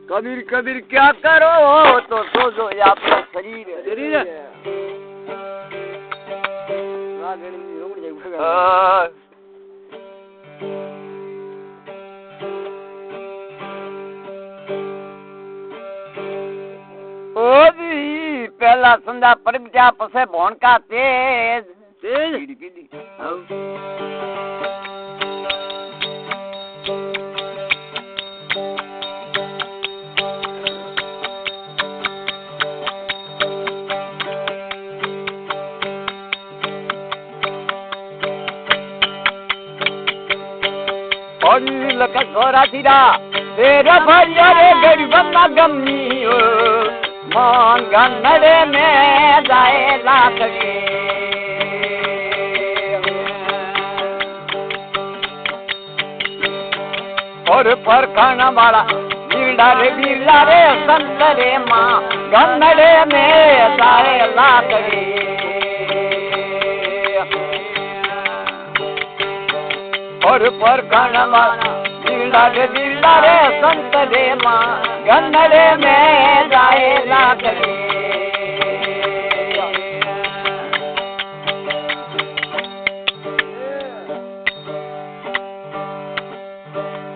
कबीर कबीर क्या करो तो सोचो ये आपका शरीर है। शरीर है। ओ जी पहला संधा प्रगटा पसे भोन का तेज तेज लख छोरा थीरा तेरा भैया रे गरीबा गमी हो मान गन्नड़े में जाए लाखड़ी और पर खाना वाला बीड़ा रे संत रे माँ गन्नड़े में जाए लाखड़ी और पर खाना वाला बीड़ा रे संत रे माँ गन्नड़े में जाए लाखड़ी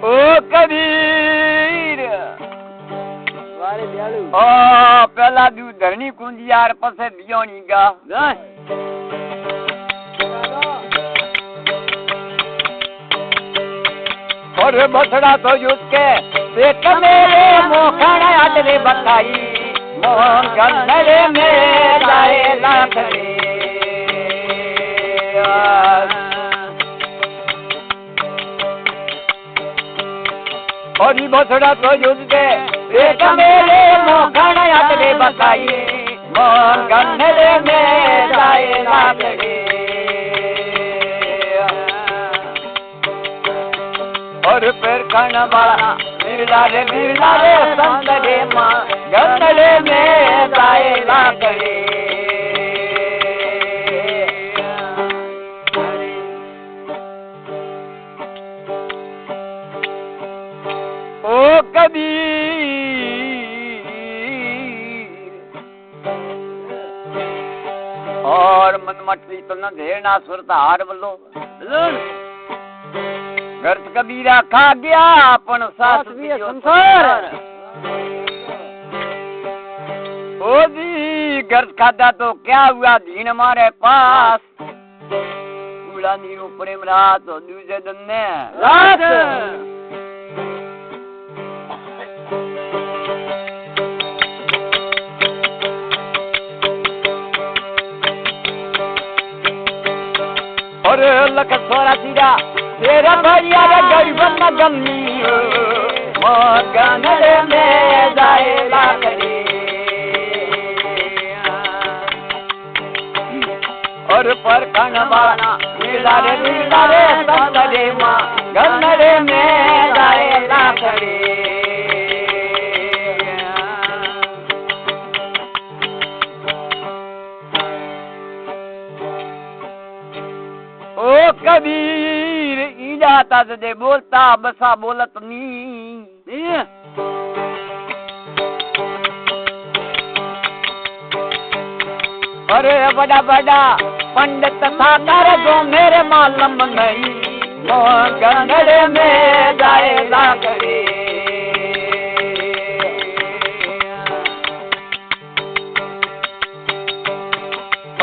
ओ कबीर वारे दयालु ओ पहला दू धरनी कुंदियार पसे दियोनी गा और बथड़ा तो युके पेट मेरे मोखण अटले बताई मोहन गन्नड़े में जाए लाखड़ी और बथड़ा तो युके पेट मेरे मोखण अटले बताई मोहन गन्नड़े में जाए लाखड़ी और फिर खाना वाला बीड़ा रे संत रे माँ गन्नड़े में जाए लाखड़ी ओ कबीर और मन मटली तो न धेरना सुरता हार बलो गर्त कबीरा खा गया अपन सास भी संसार ओ जी गर्त खादा तो क्या हुआ दीन हमारे पास पूरा नीरो प्रेम रात और दूसरे दिन ने रात और लख सोरा सीधा तेरा भैया रे गरीबा गमी हो गन्नड़े में जाए लाखड़ी और पर खाना बीड़ा रे संत रे माँ गन्नड़े में जाए लाखड़ी ओ कबीर जाता दे बोलता बसा बोलत नी अरे बड़ा बड़ा पंडित था कर जो मेरे मालूम नहीं मोहन गन्नड़े में जाए लाखड़ी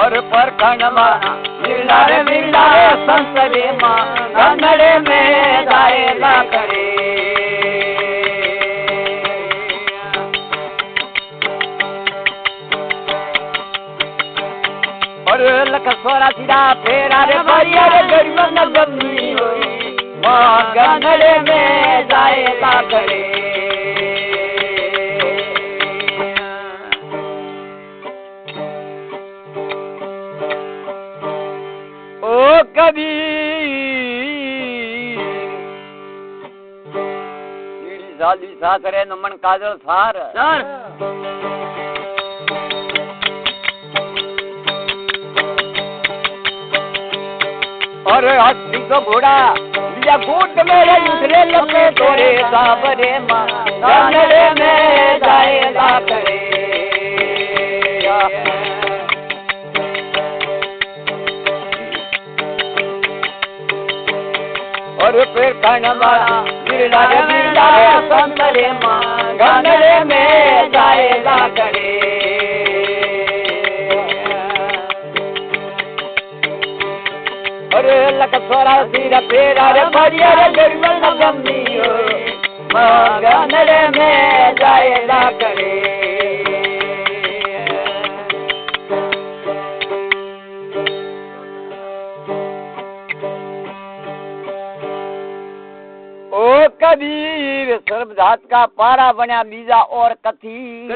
और पर खाना बीड़ा रे संत रे माँ गन्नड़े में जाए लाखड़ी और लख सोरा सीधा फेरा रे भैया रे गरीबा गमी होई माँ गन्नड़े में जाए लाखड़ी ओ कबीर साली सासरे नमन काजल सार और हस्ती को घोड़ा या घूट मेरे उठले लपे तोरे साबरे माँ गानड़े में जाएगा करे और फिर खाना वाला बिरला रे संतरे माँ गानड़े में जाएगा करे अरे लक सोरा सिर पेरा रे बढ़िया रे गरीबन लगमियो गानड़े में जाएगा करे ओ कबीर सर्वधात का पारा बना बीजा और कथीर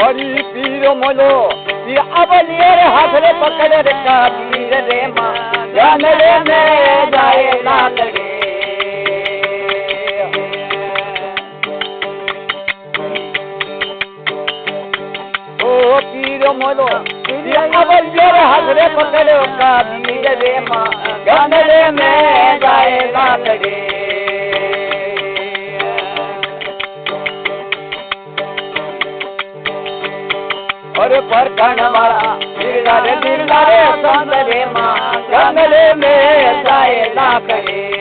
हरी पीरो मोलो पीर अबलिए रे हाथ रे पकड़ रे कबीर रे माँ गानड़े में जाएगा करे ओ पीरो मोलो पीर अबलिए रे हाथ रे पकड़ रे कबीर रे माँ गानड़े में जाएगा करे और पर वाला बिरला रे संतरे माँ गानड़े में जाएगा करे